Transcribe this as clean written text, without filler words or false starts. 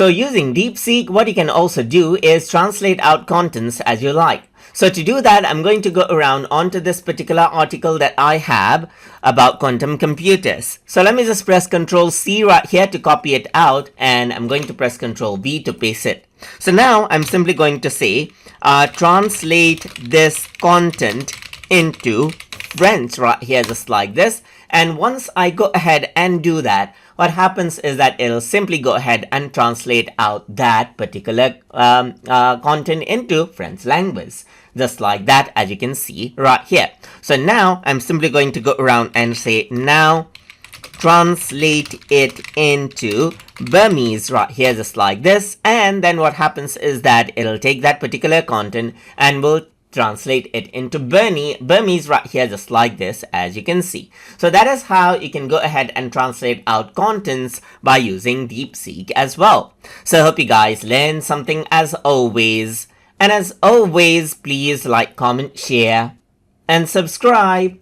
So using DeepSeek, what you can also do is translate out contents as you like. So to do that, I'm going to go around onto this particular article that I have about quantum computers. So let me just press Ctrl C right here to copy it out, and I'm going to press Ctrl V to paste it. So now I'm simply going to say, translate this content into French right here, just like this. And once I go ahead and do that, what happens is that it'll simply go ahead and translate out that particular content into French language. Just like that, as you can see right here. So now I'm simply going to go around and say, now translate it into Burmese right here, just like this. And then what happens is that it'll take that particular content and will translate it into Burmese right here, just like this, as you can see. So that is how you can go ahead and translate out contents by using DeepSeek as well. So I hope you guys learned something as always. And as always, please like, comment, share, and subscribe.